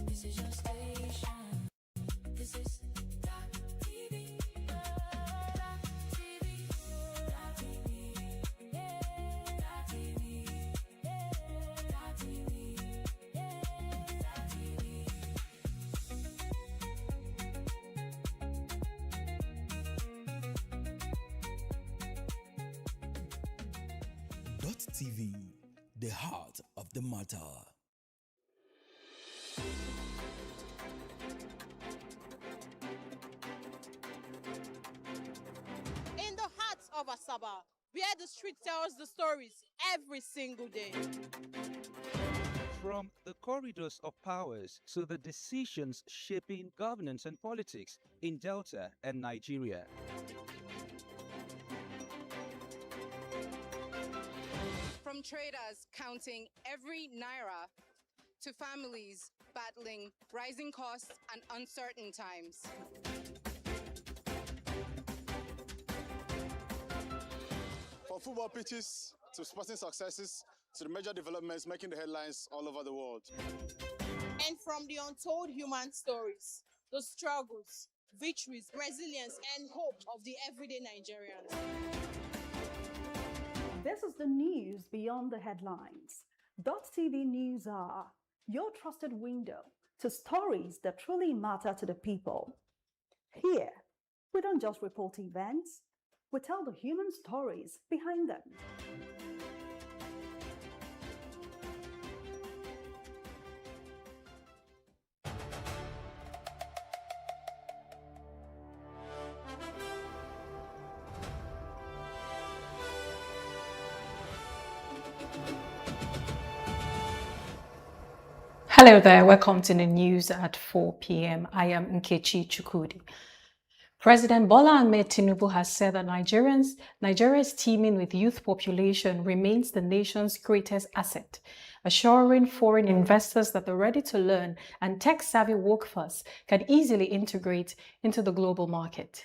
This is your station. This is Dot TV. Dot TV. Dot TV. Yeah. Dot TV. Yeah. Dot TV. Yeah. Dot TV. Dot TV, the heart of the matter. In the heart of Asaba, where the street tells the stories every single day. From the corridors of powers to the decisions shaping governance and politics in Delta and Nigeria. From traders counting every naira to families battling rising costs and uncertain times. From football pitches to sporting successes to the major developments making the headlines all over the world. And from the untold human stories, the struggles, victories, resilience, and hope of the everyday Nigerians. This is the news beyond the headlines. Dot TV News are your trusted window to stories that truly matter to the people. Here, we don't just report events, we tell the human stories behind them. Hello there, welcome to the news at 4 p.m. I am Nkechi Chukwudi. President Bola Ahmed Tinubu has said that Nigeria's teeming with youth population remains the nation's greatest asset, assuring foreign investors that the ready-to-learn and tech-savvy workforce can easily integrate into the global market.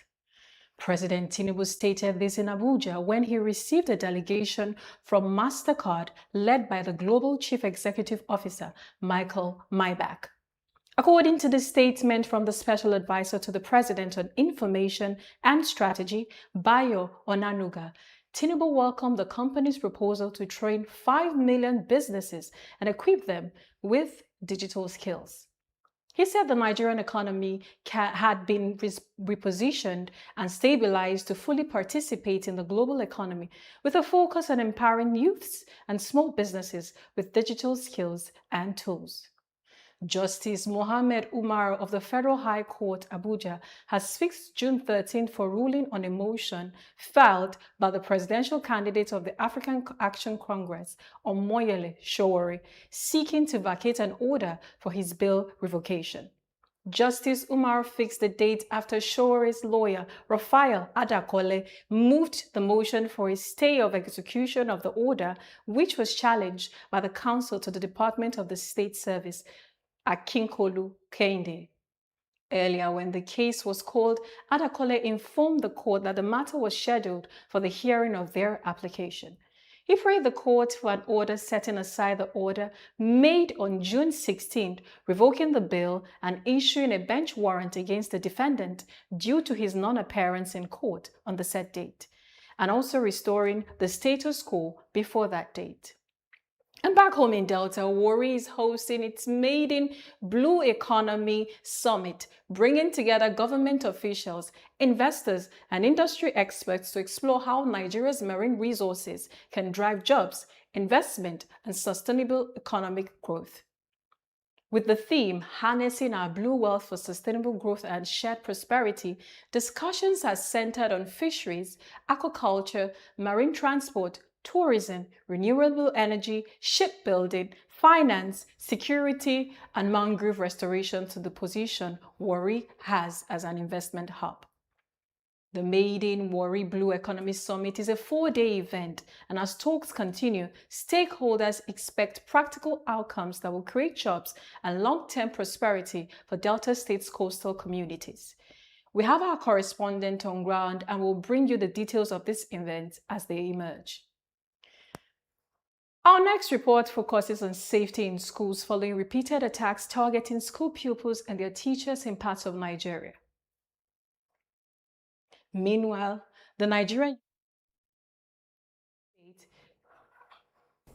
President Tinubu stated this in Abuja when he received a delegation from MasterCard led by the Global Chief Executive Officer, Michael Maybach. According to the statement from the Special Advisor to the President on Information and Strategy, Bayo Onanuga, Tinubu welcomed the company's proposal to train 5 million businesses and equip them with digital skills. He said the Nigerian economy had been repositioned and stabilized to fully participate in the global economy with a focus on empowering youths and small businesses with digital skills and tools. Justice Mohammed Umar of the Federal High Court, Abuja, has fixed June 13th for ruling on a motion filed by the presidential candidate of the African Action Congress, Omoyele Sowore, seeking to vacate an order for his bail revocation. Justice Umar fixed the date after Showore's lawyer, Raphael Adakole, moved the motion for a stay of execution of the order, which was challenged by the counsel to the Department of the State Service, Akinkolu Kehinde. Earlier, when the case was called, Adakole informed the court that the matter was scheduled for the hearing of their application. He prayed the court for an order setting aside the order made on June 16th, revoking the bail and issuing a bench warrant against the defendant due to his non-appearance in court on the set date, and also restoring the status quo before that date. And back home in Delta, Warri is hosting its maiden Blue Economy Summit, bringing together government officials, investors, and industry experts to explore how Nigeria's marine resources can drive jobs, investment, and sustainable economic growth. With the theme, Harnessing Our Blue Wealth for Sustainable Growth and Shared Prosperity, discussions are centered on fisheries, aquaculture, marine transport, tourism, renewable energy, shipbuilding, finance, security, and mangrove restoration to the position Warri has as an investment hub. The maiden Warri Blue Economy Summit is a 4-day event, and as talks continue, stakeholders expect practical outcomes that will create jobs and long-term prosperity for Delta State's coastal communities. We have our correspondent on ground and will bring you the details of this event as they emerge. Our next report focuses on safety in schools following repeated attacks targeting school pupils and their teachers in parts of Nigeria. Meanwhile, the Nigerian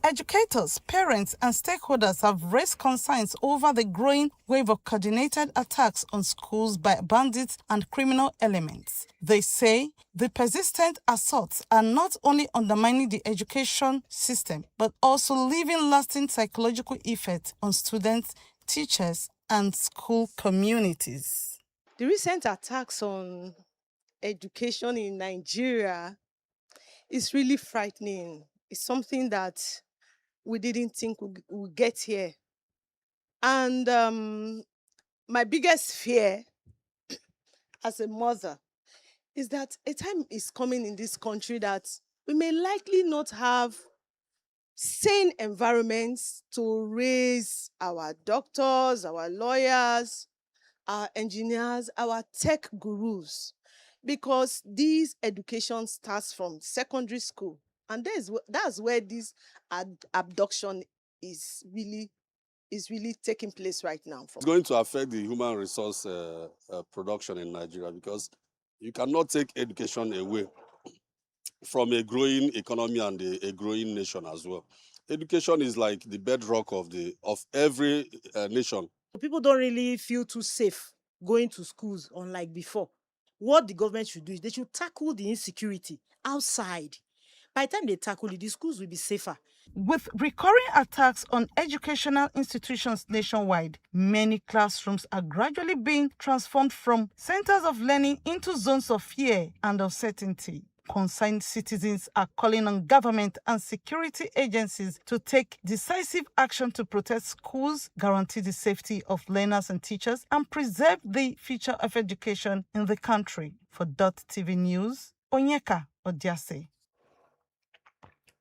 Educators, parents, and stakeholders have raised concerns over the growing wave of coordinated attacks on schools by bandits and criminal elements. They say the persistent assaults are not only undermining the education system, but also leaving lasting psychological effects on students, teachers, and school communities. The recent attacks on education in Nigeria is really frightening. It's something that we didn't think would get here. And my biggest fear as a mother is that a time is coming in this country that we may likely not have sane environments to raise our doctors, our lawyers, our engineers, our tech gurus, because this education starts from secondary school. And that's where this abduction is really taking place right now. It's going to affect the human resource production in Nigeria, because you cannot take education away from a growing economy and a growing nation as well. Education is like the bedrock of every nation. People don't really feel too safe going to schools unlike before. What the government should do is they should tackle the insecurity outside. By the time they tackle it, the schools will be safer. With recurring attacks on educational institutions nationwide, many classrooms are gradually being transformed from centers of learning into zones of fear and uncertainty. Concerned citizens are calling on government and security agencies to take decisive action to protect schools, guarantee the safety of learners and teachers, and preserve the future of education in the country. For Dott TV News, Onyeka Odiase.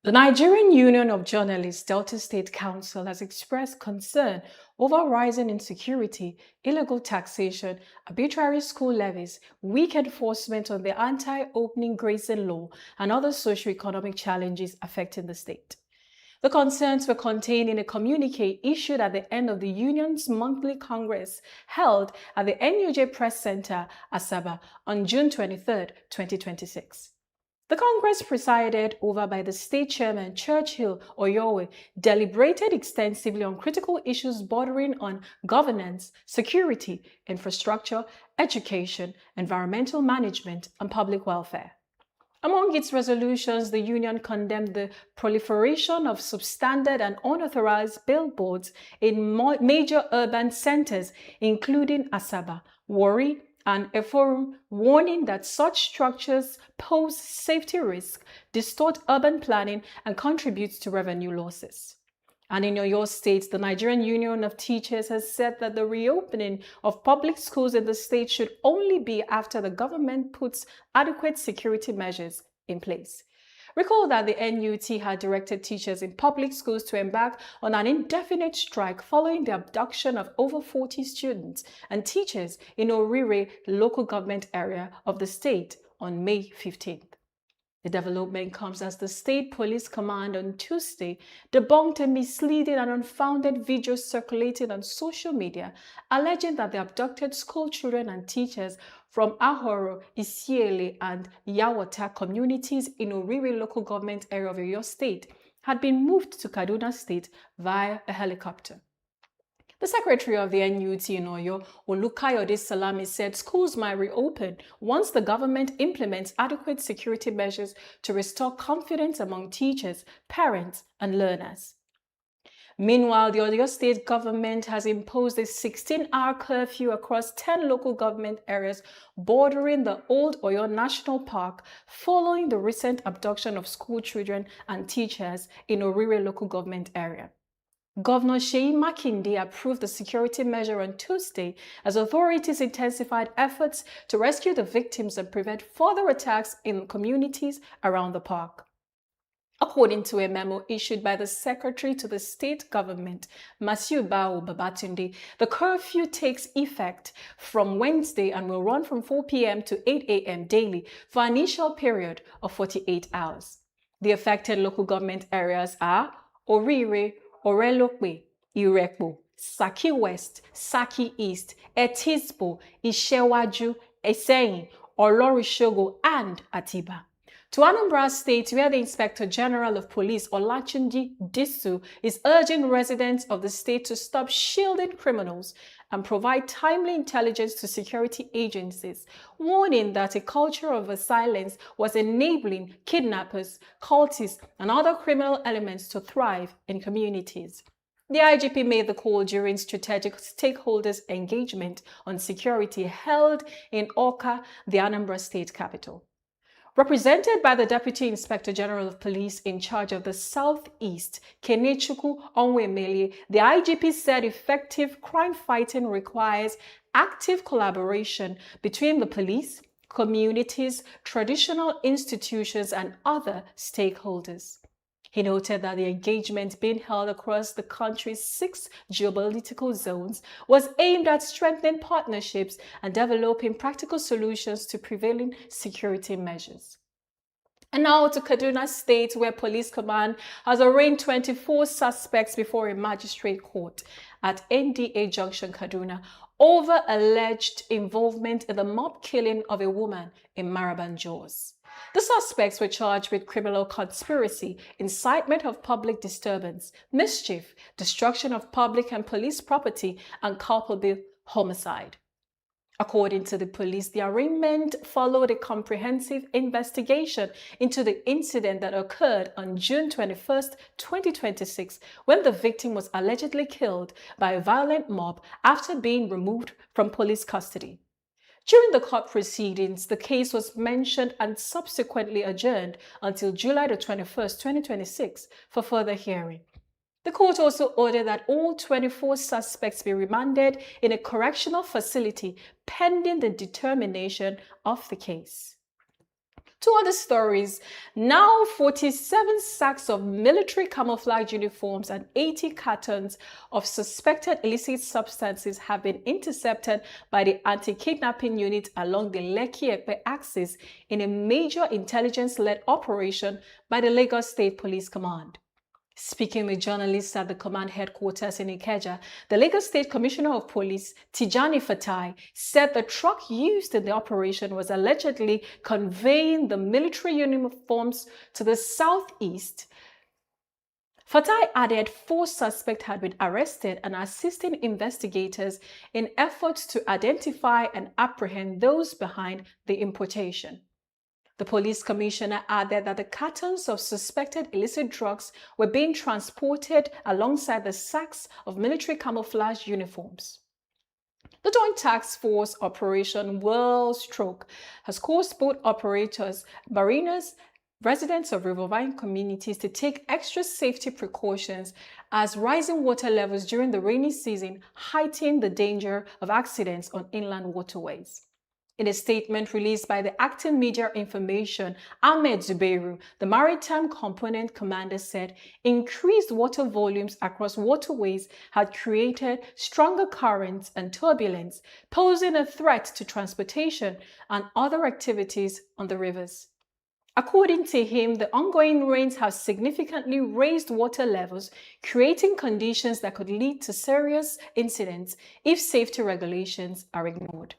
The Nigerian Union of Journalists Delta State Council has expressed concern over rising insecurity, illegal taxation, arbitrary school levies, weak enforcement on the anti-opening grazing law, and other socio-economic challenges affecting the state. The concerns were contained in a communique issued at the end of the union's monthly congress held at the NUJ Press Center, Asaba, on June 23, 2026. The Congress, presided over by the State Chairman Churchill Oyowe, deliberated extensively on critical issues bordering on governance, security, infrastructure, education, environmental management, and public welfare. Among its resolutions, the Union condemned the proliferation of substandard and unauthorized billboards in major urban centers, including Asaba, Warri, and a forum, warning that such structures pose safety risks, distort urban planning, and contribute to revenue losses. And in Oyo State, the Nigerian Union of Teachers has said that the reopening of public schools in the state should only be after the government puts adequate security measures in place. Recall that the NUT had directed teachers in public schools to embark on an indefinite strike following the abduction of over 40 students and teachers in Orire local government area of the state on May 15th. The development comes as the State Police Command on Tuesday debunked a misleading and unfounded video circulating on social media alleging that the abducted school children and teachers from Ahoro, Isiele, and Yawata communities in Orire local government area of Oyo State had been moved to Kaduna State via a helicopter. The secretary of the NUT in Oyo, Olukayode Salami, said schools might reopen once the government implements adequate security measures to restore confidence among teachers, parents, and learners. Meanwhile, the Oyo State government has imposed a 16-hour curfew across 10 local government areas bordering the Old Oyo National Park following the recent abduction of school children and teachers in Orire local government area. Governor Seyi Makinde approved the security measure on Tuesday as authorities intensified efforts to rescue the victims and prevent further attacks in communities around the park. According to a memo issued by the Secretary to the State Government, Masiu Bao Babatunde, the curfew takes effect from Wednesday and will run from 4 p.m. to 8 a.m. daily for an initial period of 48 hours. The affected local government areas are Orire, Orelope, Irepo, Saki West, Saki East, Etispo, Ishewaju, Eseyin, Olorishogo, and Atiba. To Anambra State, where the Inspector General of Police, Olachunji Disu, is urging residents of the state to stop shielding criminals and provide timely intelligence to security agencies, warning that a culture of silence was enabling kidnappers, cultists, and other criminal elements to thrive in communities. The IGP made the call during strategic stakeholders engagement on security held in Awka, the Anambra State capital. Represented by the Deputy Inspector General of Police in charge of the Southeast, Kenechukwu Onwemeli, the IGP said effective crime fighting requires active collaboration between the police, communities, traditional institutions, and other stakeholders. He noted that the engagement being held across the country's 6 geopolitical zones was aimed at strengthening partnerships and developing practical solutions to prevailing security measures. And now to Kaduna State, where Police Command has arraigned 24 suspects before a magistrate court at NDA Junction, Kaduna, over alleged involvement in the mob killing of a woman in Maraban, Jos. The suspects were charged with criminal conspiracy, incitement of public disturbance, mischief, destruction of public and police property, and culpable homicide. According to the police, the arraignment followed a comprehensive investigation into the incident that occurred on June 21, 2026, when the victim was allegedly killed by a violent mob after being removed from police custody. During the court proceedings, the case was mentioned and subsequently adjourned until July 21, 2026 for further hearing. The court also ordered that all 24 suspects be remanded in a correctional facility pending the determination of the case. Two other stories. Now 47 sacks of military camouflage uniforms and 80 cartons of suspected illicit substances have been intercepted by the anti-kidnapping unit along the Lekki-Epe axis in a major intelligence-led operation by the Lagos State Police Command. Speaking with journalists at the command headquarters in Ikeja, the Lagos State Commissioner of Police, Tijani Fatai, said the truck used in the operation was allegedly conveying the military uniforms to the southeast. Fatai added 4 suspects had been arrested and are assisting investigators in efforts to identify and apprehend those behind the importation. The police commissioner added that the cartons of suspected illicit drugs were being transported alongside the sacks of military camouflage uniforms. The Joint Task Force Operation World Stroke has caused boat operators, mariners, residents of riverine communities to take extra safety precautions as rising water levels during the rainy season heighten the danger of accidents on inland waterways. In a statement released by the Acting Media Information, Ahmed Zubeiru, the Maritime Component Commander, said increased water volumes across waterways had created stronger currents and turbulence, posing a threat to transportation and other activities on the rivers. According to him, the ongoing rains have significantly raised water levels, creating conditions that could lead to serious incidents if safety regulations are ignored.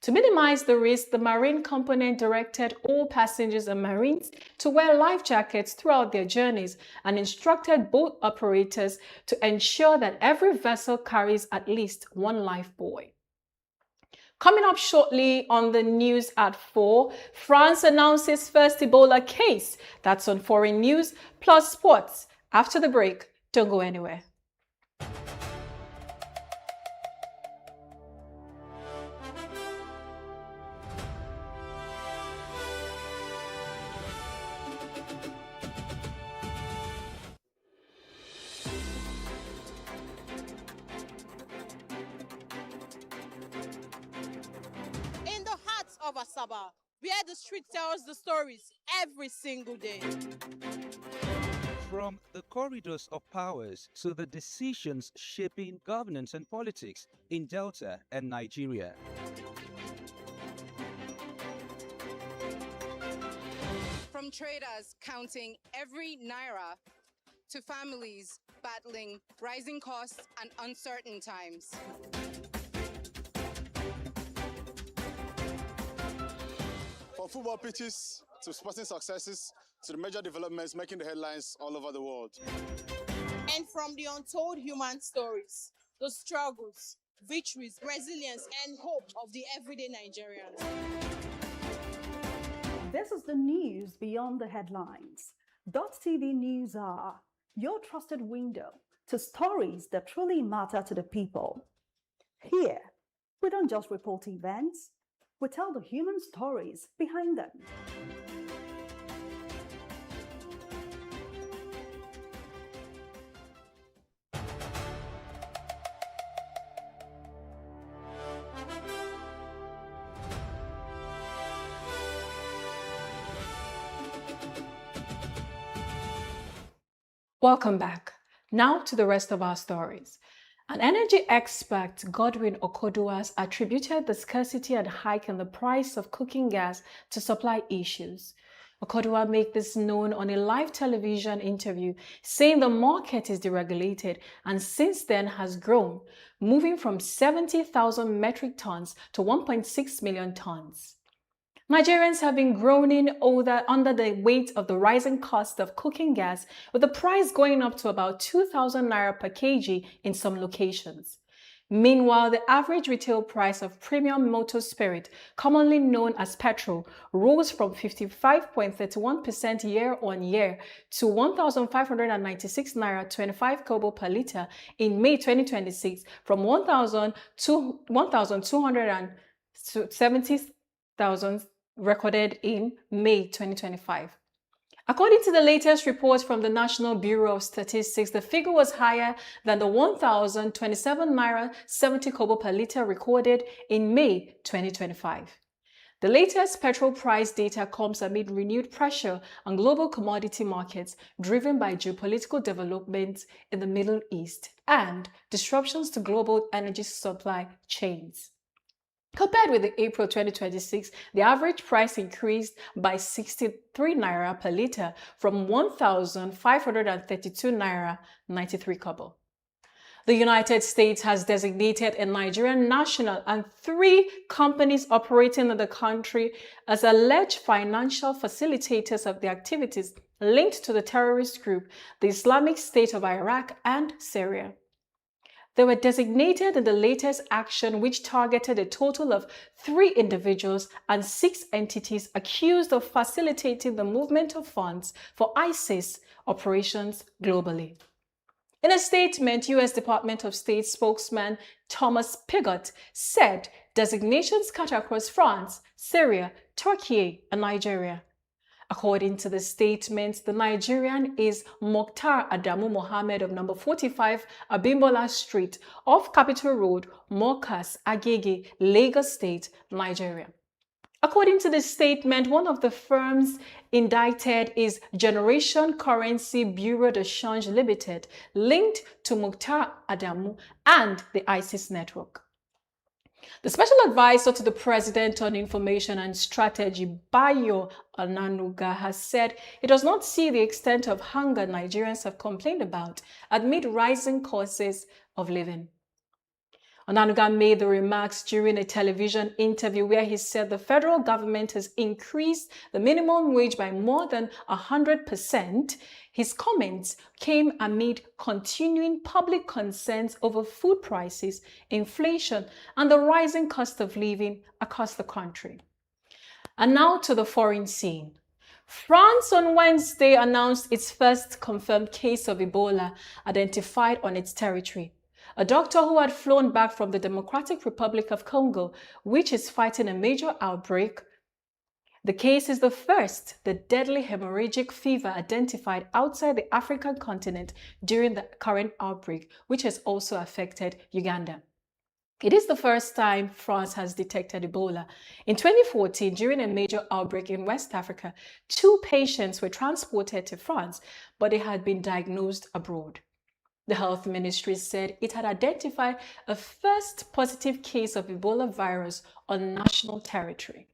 To minimize the risk, the Marine Component directed all passengers and Marines to wear life jackets throughout their journeys and instructed boat operators to ensure that every vessel carries at least one lifebuoy. Coming up shortly on the news at 4, France announces first Ebola case. That's on Foreign News, plus sports. After the break, don't go anywhere. In the heart of Asaba, where the street tells the stories every single day. From the corridors of powers to the decisions shaping governance and politics in Delta and Nigeria. From traders counting every naira to families battling rising costs and uncertain times. From football pitches to sporting successes to the major developments making the headlines all over the world. And from the untold human stories, the struggles, victories, resilience, and hope of the everyday Nigerians. This is the news beyond the headlines. Dott TV News are your trusted window to stories that truly matter to the people. Here, we don't just report events, we tell the human stories behind them. Welcome back. Now to the rest of our stories. An energy expert, Godwin Okoduas, attributed the scarcity and hike in the price of cooking gas to supply issues. Okodua made this known on a live television interview, saying the market is deregulated and since then has grown, moving from 70,000 metric tons to 1.6 million tons. Nigerians have been groaning under the weight of the rising cost of cooking gas, with the price going up to about 2,000 naira per kg in some locations. Meanwhile, the average retail price of premium motor spirit, commonly known as petrol, rose from 55.31% year-on-year to 1,596 naira 25 kobo per litre in May 2026 from 1,270,000 recorded in May 2025. According to the latest report from the National Bureau of Statistics, the figure was higher than the 1,027 naira 70 kobo per litre recorded in May 2025. The latest petrol price data comes amid renewed pressure on global commodity markets driven by geopolitical developments in the Middle East and disruptions to global energy supply chains. Compared with the April 2026, the average price increased by 63 naira per litre from 1,532 naira 93 kobo. The United States has designated a Nigerian national and 3 companies operating in the country as alleged financial facilitators of the activities linked to the terrorist group, the Islamic State of Iraq and Syria. They were designated in the latest action, which targeted a total of 3 individuals and 6 entities accused of facilitating the movement of funds for ISIS operations globally. In a statement, U.S. Department of State spokesman Thomas Pigott said designations cut across France, Syria, Turkey, and Nigeria. According to the statement, the Nigerian is Mokhtar Adamu Mohammed of number 45 Abimbola Street off Capitol Road, Mokas, Agege, Lagos State, Nigeria. According to the statement, one of the firms indicted is Generation Currency Bureau de Change Limited, linked to Mokhtar Adamu and the ISIS network. The Special Advisor to the President on Information and Strategy, Bayo Onanuga, has said he does not see the extent of hunger Nigerians have complained about amid rising costs of living. Onanuga made the remarks during a television interview where he said the federal government has increased the minimum wage by more than 100%. His comments came amid continuing public concerns over food prices, inflation, and the rising cost of living across the country. And now to the foreign scene. France on Wednesday announced its first confirmed case of Ebola identified on its territory. A doctor who had flown back from the Democratic Republic of Congo, which is fighting a major outbreak. The case is the first, the deadly hemorrhagic fever identified outside the African continent during the current outbreak, which has also affected Uganda. It is the first time France has detected Ebola. In 2014, during a major outbreak in West Africa, 2 patients were transported to France, but they had been diagnosed abroad. The health ministry said it had identified a first positive case of Ebola virus on national territory.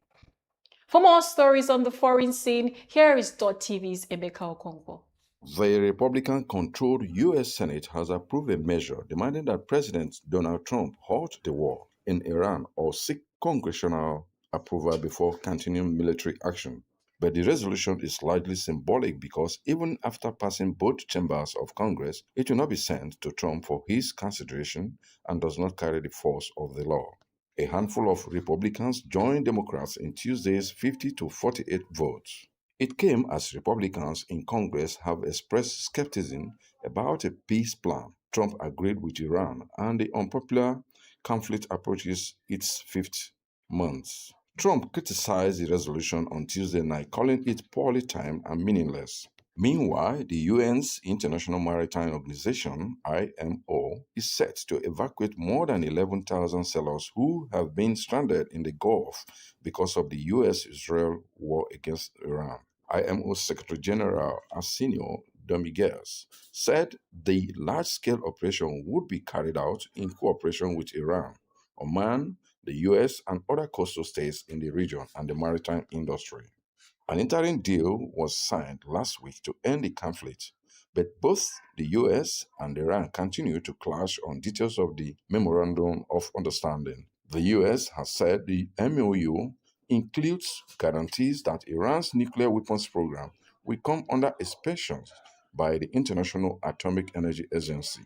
For more stories on the foreign scene, here is Dott TV's Emeka Okonkwo. The Republican-controlled U.S. Senate has approved a measure demanding that President Donald Trump halt the war in Iran or seek congressional approval before continuing military action. But the resolution is largely symbolic because even after passing both chambers of Congress, it will not be sent to Trump for his consideration and does not carry the force of the law. A handful of Republicans joined Democrats in Tuesday's 50 to 48 votes. It came as Republicans in Congress have expressed skepticism about a peace plan Trump agreed with Iran, and the unpopular conflict approaches its fifth month. Trump criticized the resolution on Tuesday night, calling it poorly timed and meaningless. Meanwhile, the UN's International Maritime Organization, IMO, is set to evacuate more than 11,000 sailors who have been stranded in the Gulf because of the US-Israel war against Iran. IMO Secretary General Arsenio Dominguez said the large-scale operation would be carried out in cooperation with Iran, Oman, the US, and other coastal states in the region and the maritime industry. An interim deal was signed last week to end the conflict, but both the US and Iran continue to clash on details of the Memorandum of Understanding. The US has said the MOU includes guarantees that Iran's nuclear weapons program will come under inspection by the International Atomic Energy Agency.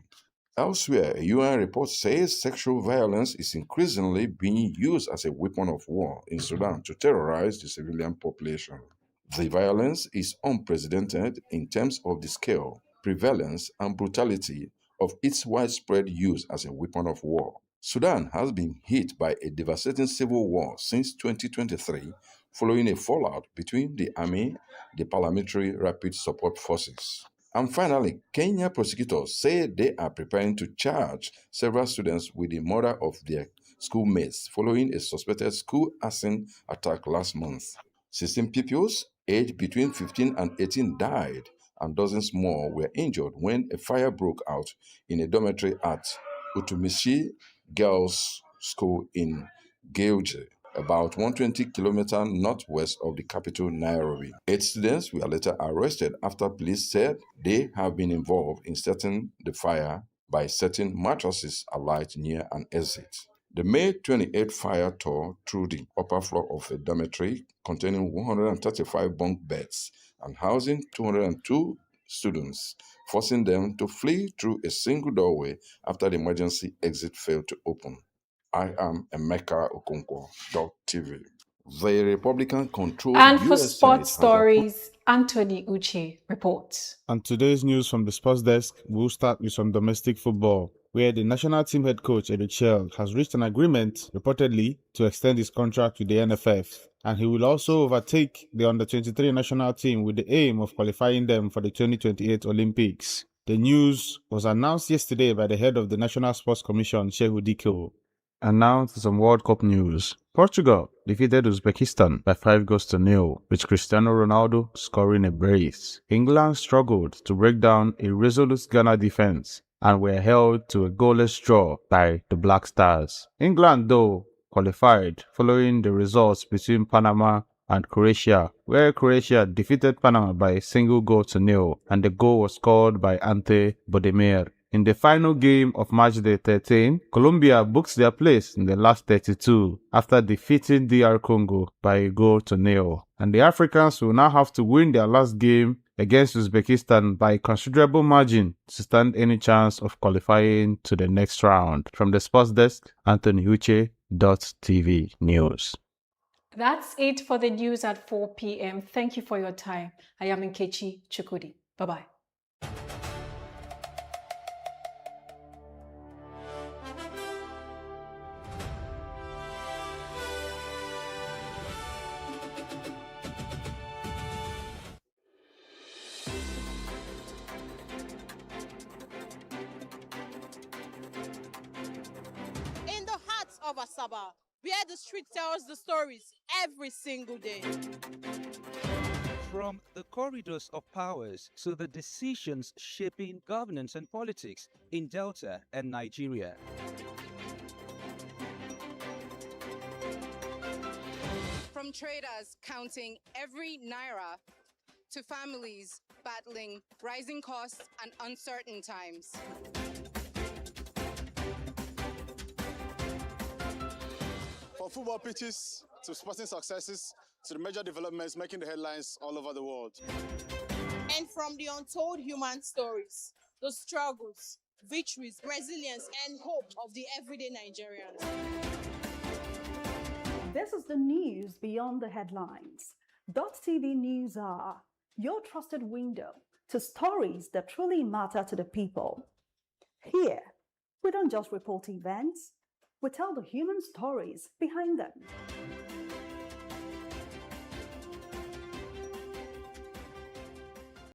Elsewhere, a UN report says sexual violence is increasingly being used as a weapon of war in Sudan to terrorize the civilian population. The violence is unprecedented in terms of the scale, prevalence, and brutality of its widespread use as a weapon of war. Sudan has been hit by a devastating civil war since 2023, following a fallout between the army, the paramilitary rapid support forces. And finally, Kenya prosecutors say they are preparing to charge several students with the murder of their schoolmates following a suspected school arson attack last month. 16 pupils aged between 15 and 18 died, and dozens more were injured when a fire broke out in a dormitory at Utumishi Girls' School in Gilgit, about 120 kilometers northwest of the capital, Nairobi. 8 students were later arrested after police said they have been involved in setting the fire by setting mattresses alight near an exit. The May 28 fire tore through the upper floor of a dormitory containing 135 bunk beds and housing 202 students, forcing them to flee through a single doorway after the emergency exit failed to open. I am Emeka Okonkwo, Dott TV. The Republican-controlled And for U.S. Senate sports has approved. stories, Anthony Uche reports. On today's news from the sports desk, we'll start with some domestic football, where the national team head coach Eric Schell has reached an agreement, reportedly, to extend his contract with the NFF, and he will also overtake the under-23 national team with the aim of qualifying them for the 2028 Olympics. The news was announced yesterday by the head of the National Sports Commission, Shehu Diko. And now to some World Cup news. Portugal defeated Uzbekistan by 5-0, with Cristiano Ronaldo scoring a brace. England struggled to break down a resolute Ghana defense and were held to a goalless draw by the Black Stars. England, though, qualified following the results between Panama and Croatia, where Croatia defeated Panama by a 1-0, and the goal was scored by Ante Bodemir. In the final game of matchday 13, Colombia books their place in the last 32 after defeating DR Congo by 1-0. And the Africans will now have to win their last game against Uzbekistan by a considerable margin to stand any chance of qualifying to the next round. From the sports desk, Anthony Uche, Dott TV News. That's it for the news at 4 p.m. Thank you for your time. I am Nkechi Chukudi. Bye-bye. In the heart of Asaba, where the street tells the stories every single day. From the corridors of powers to the decisions shaping governance and politics in Delta and Nigeria. From traders counting every naira to families battling rising costs and uncertain times. From football pitches to sporting successes to the major developments making the headlines all over the world. And from the untold human stories, the struggles, victories, resilience, and hope of the everyday Nigerians. This is the news beyond the headlines. Dott TV News are your trusted window to stories that truly matter to the people. Here, we don't just report events, we tell the human stories behind them.